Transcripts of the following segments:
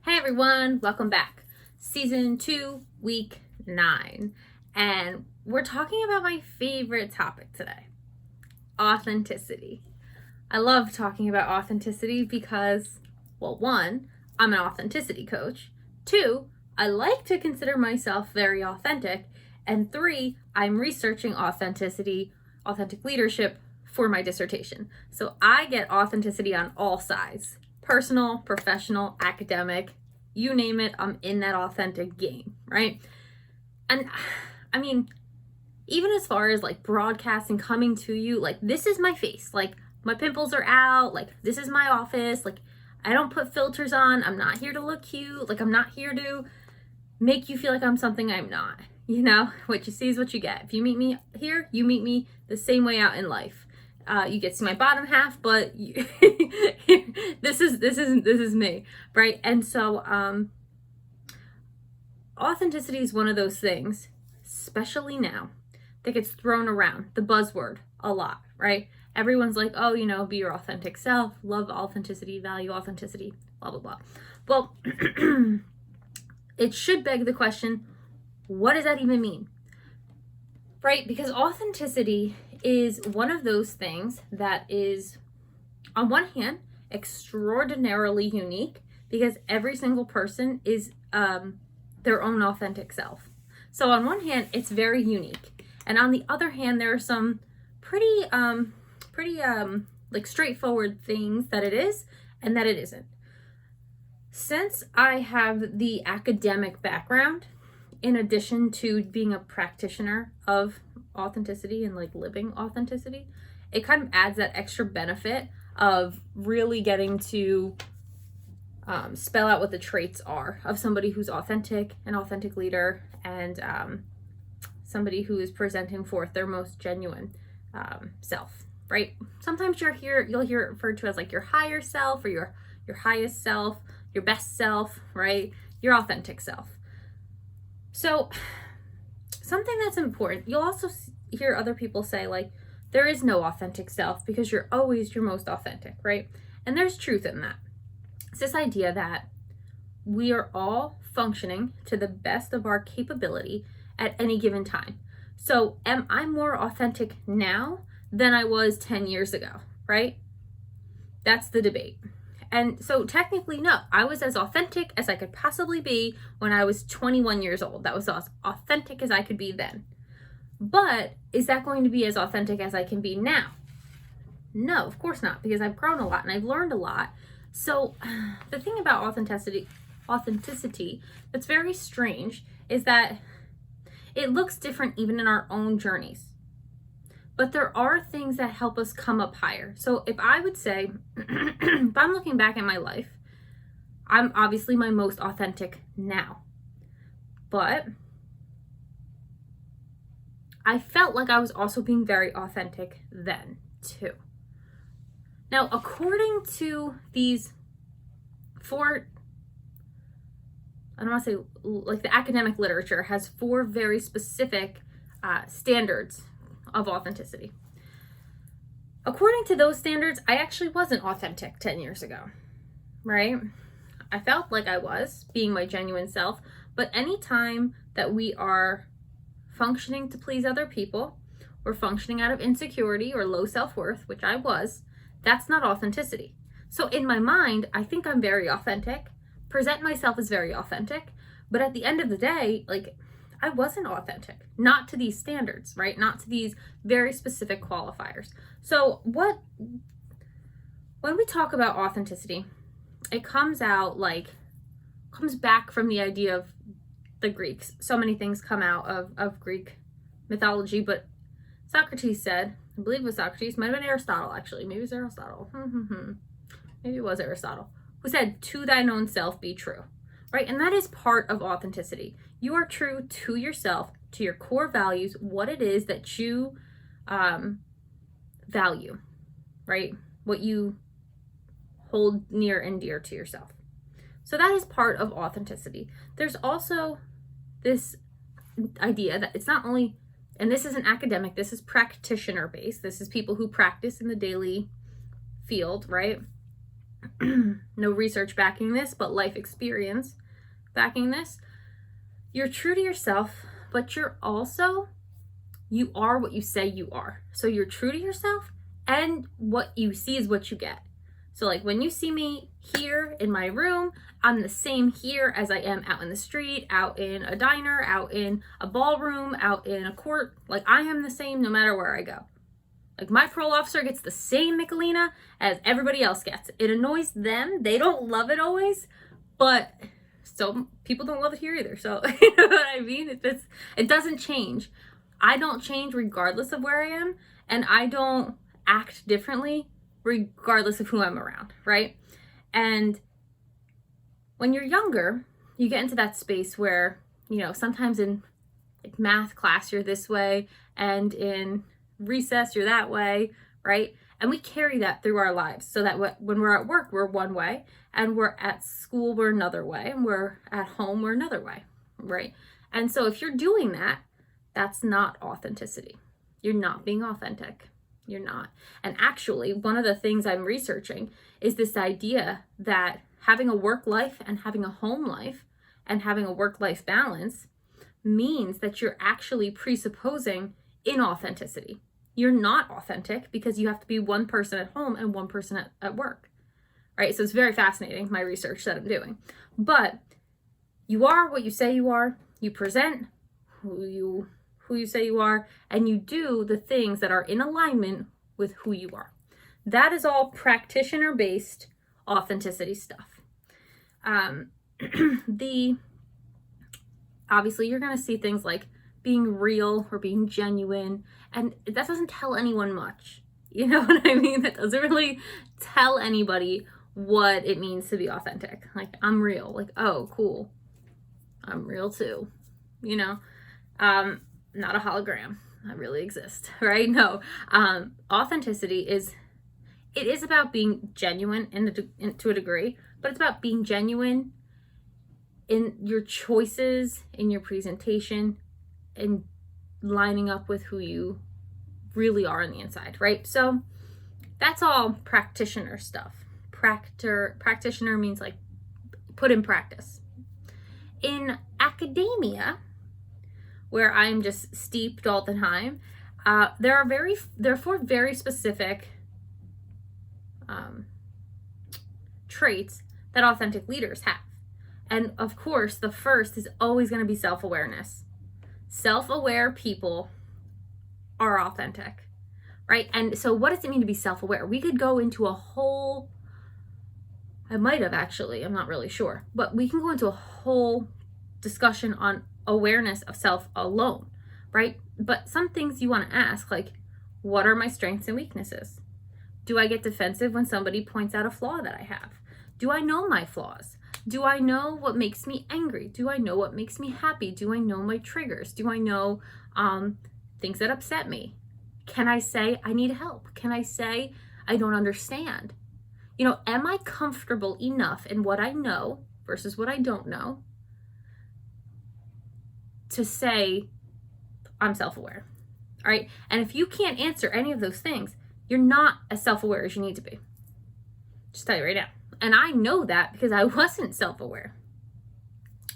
Hey everyone, welcome back. Season 2, week 9. And we're talking about my favorite topic today, authenticity. I love talking about authenticity because, well, 1, I'm an authenticity coach. 2, I like to consider myself very authentic. And 3, I'm researching authenticity, authentic leadership for my dissertation. So I get authenticity on all sides. Personal, professional, academic, you name it, I'm in that authentic game, right? And I mean, even as far as like broadcasting, coming to you, like this is my face, like my pimples are out, like this is my office, like I don't put filters on, I'm not here to look cute, like I'm not here to make you feel like I'm something I'm not, you know? What you see is what you get. If you meet me here, you meet me the same way out in life. You get to see my bottom half, but this is me, right? And so authenticity is one of those things, especially now, that gets thrown around, the buzzword, a lot, right? Everyone's like, oh, you know, be your authentic self, love authenticity, value authenticity, blah, blah, blah. Well, it should beg the question, what does that even mean? Right? Because authenticity is one of those things that is, on one hand, extraordinarily unique because every single person is their own authentic self. So on one hand, it's very unique. And on the other hand, there are some pretty like straightforward things that it is and that it isn't. Since I have the academic background, in addition to being a practitioner of authenticity and like living authenticity, it kind of adds that extra benefit of really getting to spell out what the traits are of somebody who's authentic, an authentic leader, and somebody who is presenting forth their most genuine self, right? Sometimes you'll hear it referred to as like your higher self or your highest self, your best self, right? Your authentic self. So something that's important, you'll also hear other people say like, there is no authentic self because you're always your most authentic, right? And there's truth in that. It's this idea that we are all functioning to the best of our capability at any given time. So am I more authentic now than I was 10 years ago, right? That's the debate. And so technically, no, I was as authentic as I could possibly be when I was 21 years old. That was as authentic as I could be then. But is that going to be as authentic as I can be now? No, of course not, because I've grown a lot and I've learned a lot. So the thing about authenticity that's very strange is that it looks different even in our own journeys. But there are things that help us come up higher. So if I would say, if I'm looking back at my life, I'm obviously my most authentic now. But I felt like I was also being very authentic then too. Now, according to these 4, I don't want to say, like the academic literature has 4 very specific standards of authenticity. According to those standards, I actually wasn't authentic 10 years ago, right? I felt like I was being my genuine self, but anytime that we are functioning to please other people or functioning out of insecurity or low self-worth, which I was, that's not authenticity. So in my mind, I think I'm very authentic, present myself as very authentic, but at the end of the day, like, I wasn't authentic, not to these standards, right? Not to these very specific qualifiers. So when we talk about authenticity, it comes back from the idea of the Greeks. So many things come out of Greek mythology, but Socrates said, I believe it was Socrates, might have been Aristotle actually, maybe it was Aristotle, maybe it was Aristotle, who said, to thine own self be true, right? And that is part of authenticity. You are true to yourself, to your core values, what it is that you value, right? What you hold near and dear to yourself. So that is part of authenticity. There's also this idea that it's not only, and this isn't academic, this is practitioner based. This is people who practice in the daily field, right? no research backing this, but life experience backing this. You're true to yourself, but you are what you say you are. So you're true to yourself, and what you see is what you get. So like when you see me here in my room, I'm the same here as I am out in the street, out in a diner, out in a ballroom, out in a court. Like I am the same no matter where I go. Like my parole officer gets the same Michelina as everybody else gets. It annoys them. They don't love it always, but so people don't love it here either. So you know what I mean? It doesn't change. I don't change regardless of where I am, and I don't act differently regardless of who I'm around, right? And when you're younger, you get into that space where, you know, sometimes in like math class you're this way, and in recess you're that way, right? And we carry that through our lives, so that when we're at work we're one way, and we're at school we're another way, and we're at home we're another way, right? And so if you're doing that, that's not authenticity. You're not being authentic. You're not. And actually, one of the things I'm researching is this idea that having a work life and having a home life and having a work-life balance means that you're actually presupposing inauthenticity. You're not authentic because you have to be one person at home and one person at work, right? So it's very fascinating, my research that I'm doing. But you are what you say you are. You present who you say you are, and you do the things that are in alignment with who you are. That is all practitioner-based authenticity stuff. Obviously you're going to see things like being real or being genuine, and that doesn't tell anyone much. You know what I mean? That doesn't really tell anybody what it means to be authentic. Like, I'm real. Like, oh, cool. I'm real too. You know? Not a hologram. I really exist, right? No. Authenticity is about being genuine to a degree, but it's about being genuine in your choices, in your presentation, and lining up with who you really are on the inside, right? So that's all practitioner stuff. Practitioner means like put in practice. In academia, where I'm just steeped all the time, there are 4 very specific traits that authentic leaders have. And of course, the first is always going to be self-awareness. Self-aware people are authentic, right? And so what does it mean to be self-aware? We could go into a whole, I might have actually, I'm not really sure, but we can go into a whole discussion on awareness of self alone, right? But some things you want to ask, like, what are my strengths and weaknesses? Do I get defensive when somebody points out a flaw that I have? Do I know my flaws? Do I know what makes me angry? Do I know what makes me happy? Do I know my triggers? Do I know things that upset me? Can I say I need help? Can I say I don't understand? You know, am I comfortable enough in what I know versus what I don't know to say I'm self-aware? All right. And if you can't answer any of those things, you're not as self-aware as you need to be. Just tell you right now. And I know that because I wasn't self-aware.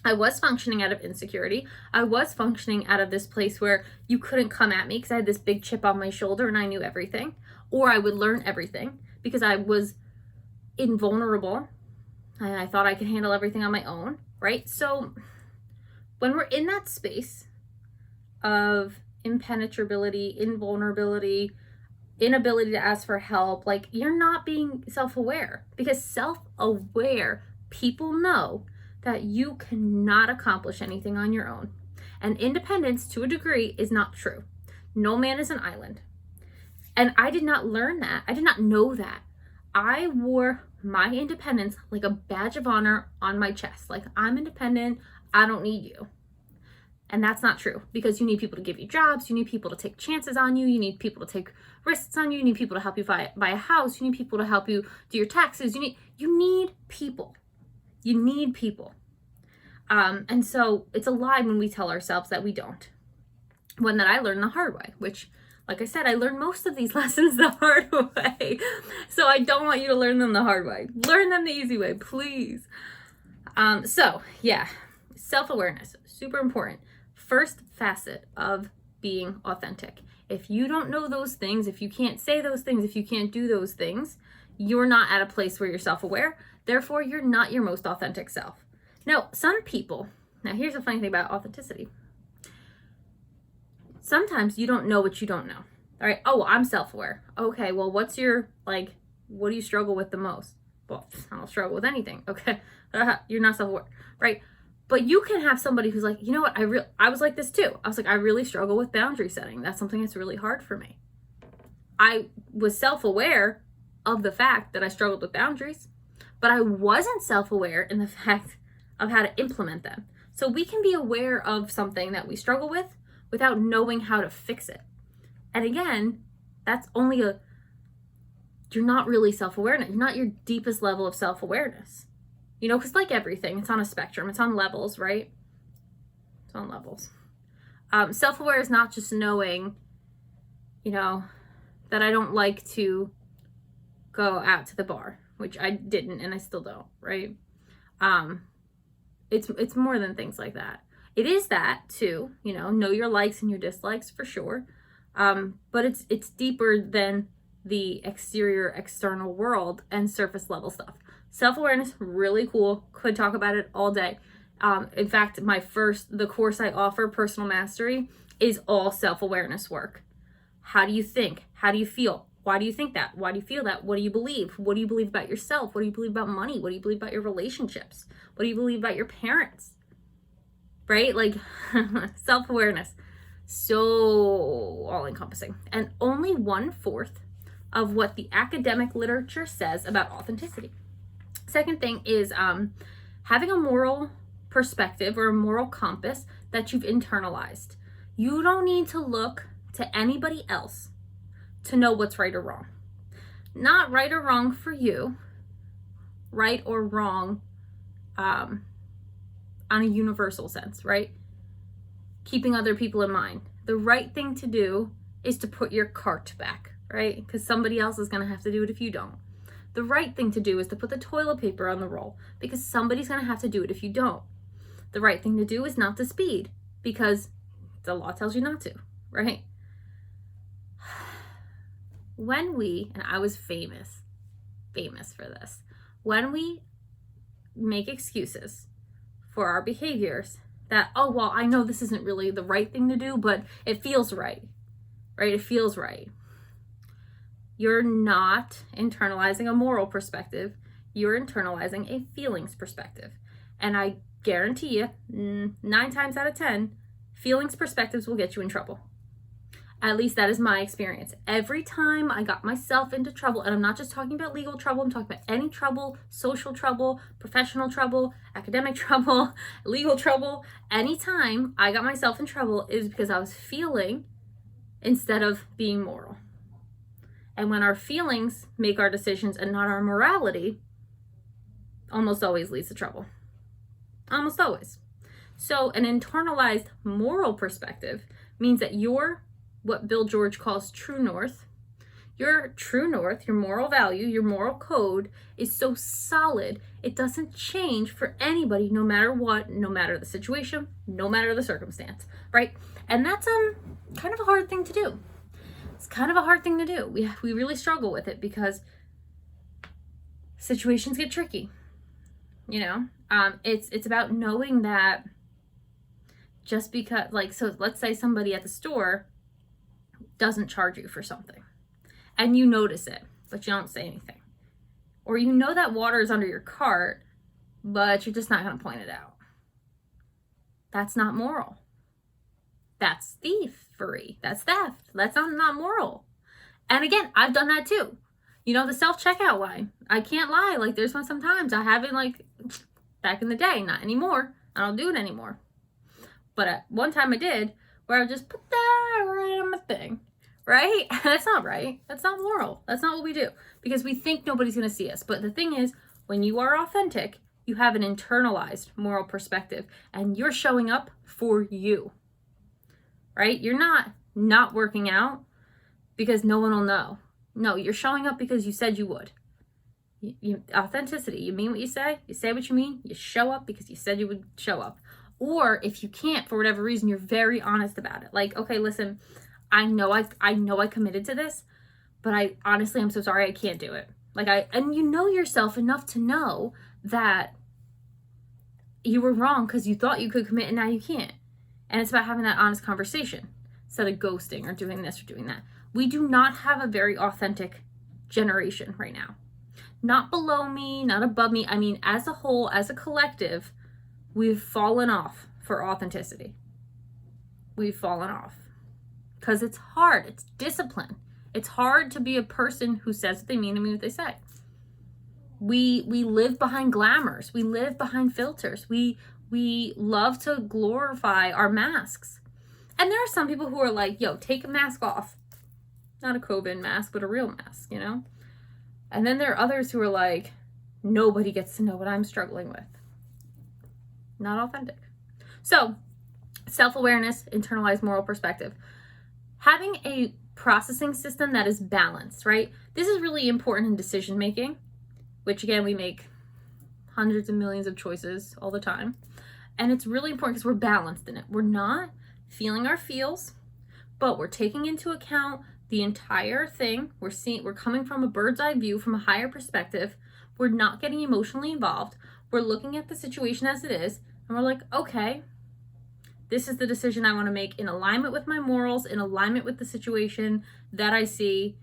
I was functioning out of insecurity. I was functioning out of this place where you couldn't come at me because I had this big chip on my shoulder and I knew everything, or I would learn everything because I was invulnerable and I thought I could handle everything on my own, right? So when we're in that space of impenetrability, invulnerability, inability to ask for help, like, you're not being self-aware, because self-aware people know that you cannot accomplish anything on your own. And independence, to a degree, is not true. No man is an island. And I did not learn that. I did not know that. I wore my independence like a badge of honor on my chest. Like, I'm independent. I don't need you. And that's not true, because you need people to give you jobs. You need people to take chances on you. You need people to take risks on you. You need people to help you buy a house. You need people to help you do your taxes. You need people. You need people. And so it's a lie when we tell ourselves that we don't. One that I learned the hard way, which, Like I said, I learned most of these lessons the hard way. So I don't want you to learn them the hard way. Learn them the easy way, please. So yeah, self-awareness, super important. First facet of being authentic. If you don't know those things, if you can't say those things, if you can't do those things, you're not at a place where you're self-aware. Therefore, you're not your most authentic self. Now, some people, now here's the funny thing about authenticity. Sometimes you don't know what you don't know. All right. Oh, well, I'm self-aware. Okay. Well, what do you struggle with the most? Well, I don't struggle with anything. Okay. You're not self-aware. Right. But you can have somebody who's like, you know what? I was like this too. I was like, I really struggle with boundary setting. That's something that's really hard for me. I was self-aware of the fact that I struggled with boundaries, but I wasn't self-aware in the fact of how to implement them. So we can be aware of something that we struggle with without knowing how to fix it. And again, that's only you're not really self-awareness. You're not your deepest level of self-awareness. You know, because like everything, it's on a spectrum. It's on levels, right? It's on levels. Self-aware is not just knowing, you know, that I don't like to go out to the bar, which I didn't and I still don't, right? It's more than things like that. It is that too, you know your likes and your dislikes for sure. But it's deeper than the external world and surface level stuff. Self-awareness, really cool. Could talk about it all day. In fact, the course I offer, Personal Mastery, is all self-awareness work. How do you think? How do you feel? Why do you think that? Why do you feel that? What do you believe? What do you believe about yourself? What do you believe about money? What do you believe about your relationships? What do you believe about your parents? Right? Like self-awareness. So all-encompassing. And only 1/4 of what the academic literature says about authenticity. Second thing is having a moral perspective or a moral compass that you've internalized. You don't need to look to anybody else to know what's right or wrong. Not right or wrong for you, right or wrong on a universal sense, right? Keeping other people in mind. The right thing to do is to put your cart back, right? Because somebody else is going to have to do it if you don't. The right thing to do is to put the toilet paper on the roll because somebody's going to have to do it if you don't. The right thing to do is not to speed because the law tells you not to, right? And I was famous for this, when we make excuses for our behaviors that, oh, well, I know this isn't really the right thing to do, but it feels right, right? It feels right. You're not internalizing a moral perspective. You're internalizing a feelings perspective. And I guarantee you, 9 times out of 10, feelings perspectives will get you in trouble. At least that is my experience. Every time I got myself into trouble, and I'm not just talking about legal trouble, I'm talking about any trouble, social trouble, professional trouble, academic trouble, legal trouble. Anytime I got myself in trouble, it was because I was feeling instead of being moral. And when our feelings make our decisions and not our morality, almost always leads to trouble. Almost always. So an internalized moral perspective means that you're what Bill George calls true north. Your true north, your moral value, your moral code is so solid, it doesn't change for anybody, no matter what, no matter the situation, no matter the circumstance, right? And that's kind of a hard thing to do. It's kind of a hard thing to do. We really struggle with it because situations get tricky, you know? It's about knowing that just because, like, so let's say somebody at the store doesn't charge you for something and you notice it, but you don't say anything. Or you know that water is under your cart, but you're just not going to point it out. That's not moral. That's thievery. That's theft. That's not moral. And again, I've done that too. You know, the self-checkout line. I can't lie. Like, there's sometimes I haven't, like, back in the day, not anymore. I don't do it anymore. But at one time I did, where I just put that right on my thing. Right? That's not right. That's not moral. That's not what we do. Because we think nobody's going to see us. But the thing is, when you are authentic, you have an internalized moral perspective. And you're showing up for you. Right? You're not working out because no one will know. No, you're showing up because you said you would. Authenticity, you mean what you say what you mean, you show up because you said you would show up. Or if you can't, for whatever reason, you're very honest about it. Like, okay, listen, I know I committed to this, but I'm so sorry, I can't do it. And you know yourself enough to know that you were wrong because you thought you could commit and now you can't. And it's about having that honest conversation instead of ghosting or doing this or doing that. We do not have a very authentic generation right now. Not below me, not above me. I mean, as a whole, as a collective, we've fallen off for authenticity. We've fallen off because it's hard. It's discipline. It's hard to be a person who says what they mean and mean what they say. We live behind glamours. We live behind filters. We love to glorify our masks. And there are some people who are like, yo, take a mask off. Not a COVID mask, but a real mask, you know? And then there are others who are like, nobody gets to know what I'm struggling with. Not authentic. So, self-awareness, internalized moral perspective. Having a processing system that is balanced, right? This is really important in decision making, which again, we make hundreds of millions of choices all the time. And it's really important because we're balanced in it. We're not feeling our feels, but we're taking into account the entire thing. We're coming from a bird's eye view, from a higher perspective. We're not getting emotionally involved. We're looking at the situation as it is, and we're like, okay, this is the decision I want to make in alignment with my morals, in alignment with the situation that I see.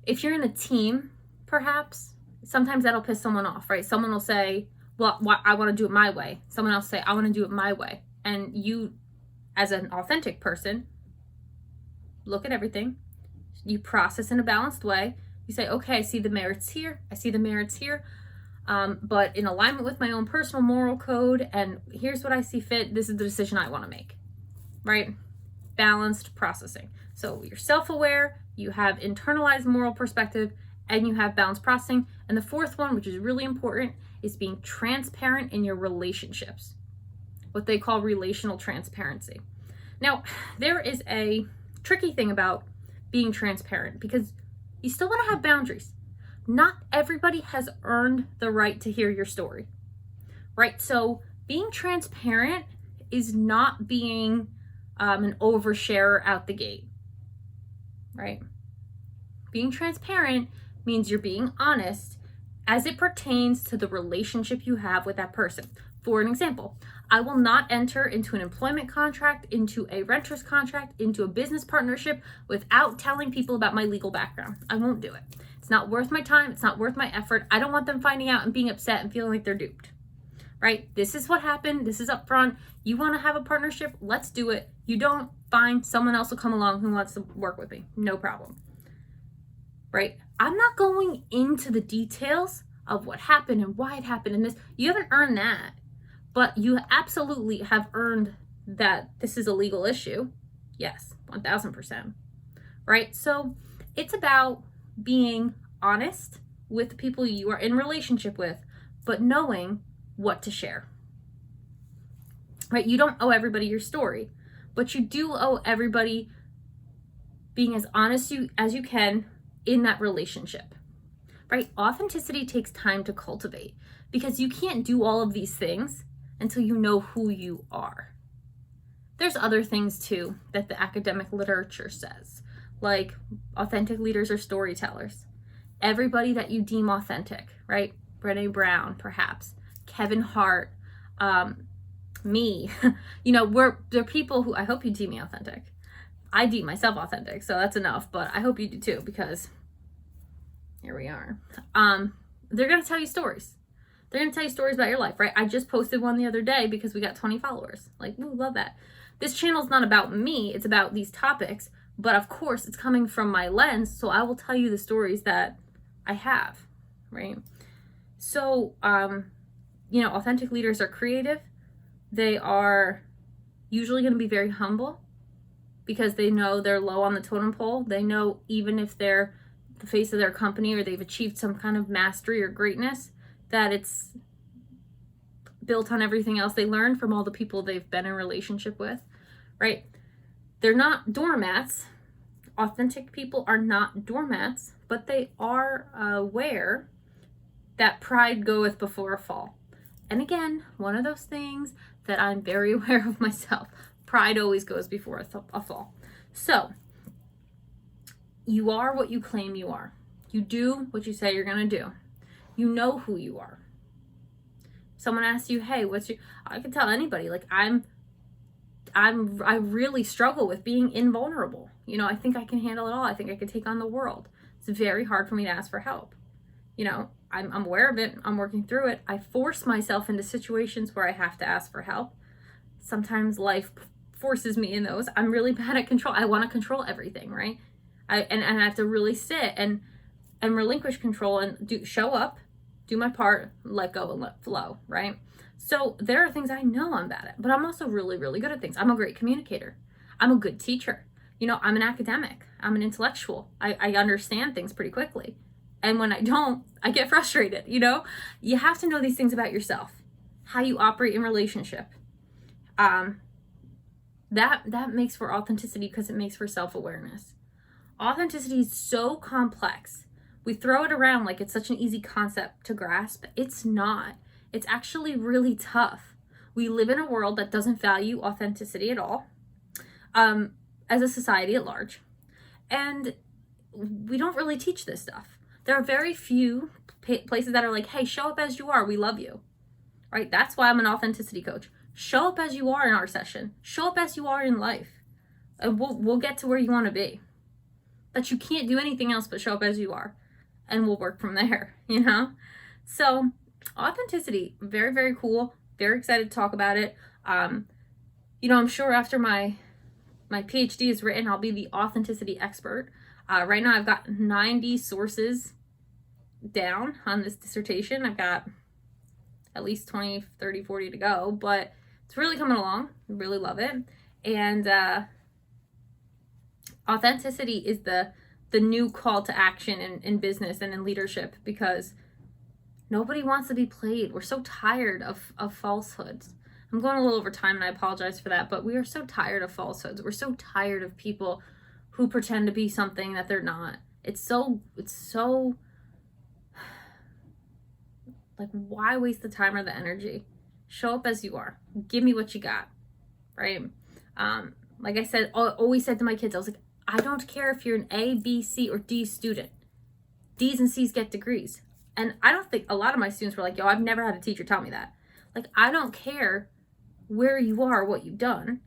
If you're in a team, perhaps, sometimes that'll piss someone off, right? Someone will say, well, I want to do it my way. Someone else will say, I want to do it my way. And you, as an authentic person, look at everything. You process in a balanced way. You say, okay, I see the merits here. I see the merits here. But in alignment with my own personal moral code, and here's what I see fit. This is the decision I want to make, right? Balanced processing. So you're self-aware, you have internalized moral perspective, and you have balanced processing. And the fourth one, which is really important, is being transparent in your relationships. What they call relational transparency. Now, there is a tricky thing about being transparent because you still want to have boundaries. Not everybody has earned the right to hear your story, right? So being transparent is not being an oversharer out the gate, right? Being transparent means you're being honest as it pertains to the relationship you have with that person. For an example, I will not enter into an employment contract, into a renter's contract, into a business partnership without telling people about my legal background. I won't do it. It's not worth my time. It's not worth my effort. I don't want them finding out and being upset and feeling like they're duped, right? This is what happened. This is upfront. You want to have a partnership? Let's do it. You don't, fine. Someone else will come along who wants to work with me. No problem, right? I'm not going into the details of what happened and why it happened and this. You haven't earned that. But you absolutely have earned that this is a legal issue. Yes, 1000%. Right? So it's about being honest with the people you are in relationship with, but knowing what to share. Right? You don't owe everybody your story, but you do owe everybody being as honest as you can in that relationship. Right? Authenticity takes time to cultivate because you can't do all of these things until you know who you are. There's other things too that the academic literature says, like authentic leaders are storytellers. Everybody that you deem authentic, right? Brené Brown, perhaps, Kevin Hart, me, they're people who I hope you deem me authentic. I deem myself authentic, so that's enough, but I hope you do too, because here we are. They're gonna tell you stories. They're going to tell you stories about your life, right? I just posted one the other day because we got 20 followers. Like, ooh, love that. This channel is not about me. It's about these topics. But of course, it's coming from my lens. So I will tell you the stories that I have, right? So, authentic leaders are creative. They are usually going to be very humble because they know they're low on the totem pole. They know even if they're the face of their company or they've achieved some kind of mastery or greatness, that it's built on everything else they learned from all the people they've been in relationship with, right? They're not doormats. Authentic people are not doormats, but they are aware that pride goeth before a fall. And again, one of those things that I'm very aware of myself. Pride always goes before a fall. So, you are what you claim you are. You do what you say you're going to do. You know who you are. Someone asks you, hey, I can tell anybody, like, I really struggle with being invulnerable. You know, I think I can handle it all. I think I can take on the world. It's very hard for me to ask for help. You know, I'm aware of it. I'm working through it. I force myself into situations where I have to ask for help. Sometimes life forces me in those. I'm really bad at control. I want to control everything, right? And I have to really sit and relinquish control and show up, do my part, let go and let flow, right? So there are things I know I'm bad at, but I'm also really, really good at things. I'm a great communicator. I'm a good teacher. You know, I'm an academic. I'm an intellectual. I understand things pretty quickly. And when I don't, I get frustrated, you know? You have to know these things about yourself, how you operate in relationship. That makes for authenticity because it makes for self-awareness. Authenticity is so complex. We throw it around like it's such an easy concept to grasp. It's not. It's actually really tough. We live in a world that doesn't value authenticity at all, as a society at large. And we don't really teach this stuff. There are very few places that are like, hey, show up as you are. We love you. Right? That's why I'm an authenticity coach. Show up as you are in our session. Show up as you are in life. And we'll get to where you want to be. But you can't do anything else but show up as you are. And we'll work from there, you know? So, authenticity, very, very cool. Very excited to talk about it. You know, I'm sure after my PhD is written, I'll be the authenticity expert. Right now, I've got 90 sources down on this dissertation. I've got at least 20, 30, 40 to go, but it's really coming along. I really love it. And authenticity is the new call to action in business and in leadership, because nobody wants to be played. We're so tired of falsehoods. I'm going a little over time and I apologize for that, but we are so tired of falsehoods. We're so tired of people who pretend to be something that they're not. It's so like, why waste the time or the energy? Show up as you are. Give me what you got, right? Like I said, I always said to my kids, I was like, I don't care if you're an A, B, C, or D student. D's and C's get degrees. And I don't think a lot of my students were like, yo, I've never had a teacher tell me that. Like, I don't care where you are, what you've done.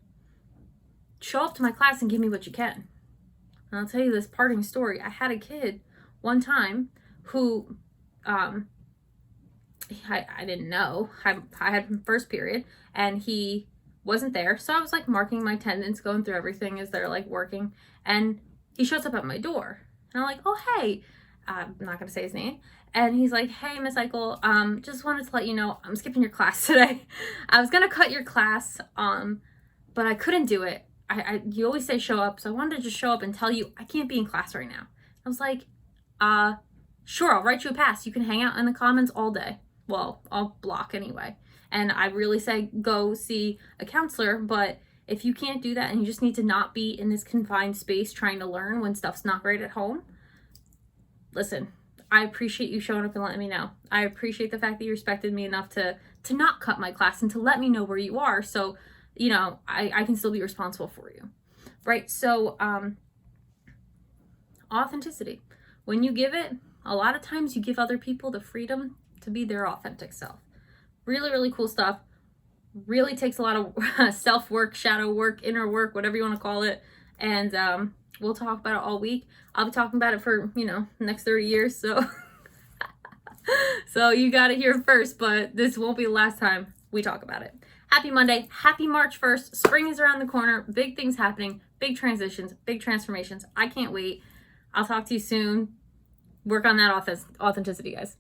Show up to my class and give me what you can. And I'll tell you this parting story. I had a kid one time who, I didn't know. I had first period and he wasn't there. So I was like marking my attendance, going through everything as they're like working. And he shows up at my door. And I'm like, oh, hey. I'm not going to say his name. And he's like, hey, Miss Eichel, just wanted to let you know I'm skipping your class today. I was going to cut your class, but I couldn't do it. You always say show up, so I wanted to just show up and tell you I can't be in class right now. I was like, sure, I'll write you a pass. You can hang out in the commons all day. Well, I'll block anyway. And I really say go see a counselor, but if you can't do that and you just need to not be in this confined space trying to learn when stuff's not great at home, listen, I appreciate you showing up and letting me know. I appreciate the fact that you respected me enough to not cut my class and to let me know where you are, so you know I can still be responsible for you, right? So authenticity, when you give it, a lot of times you give other people the freedom to be their authentic self. Really, really cool stuff. Really takes a lot of self-work, shadow work, inner work, whatever you want to call it. And we'll talk about it all week. I'll be talking about it for, the next 30 years. So, so you got to hear it first, but this won't be the last time we talk about it. Happy Monday. Happy March 1st. Spring is around the corner. Big things happening. Big transitions. Big transformations. I can't wait. I'll talk to you soon. Work on that authenticity, guys.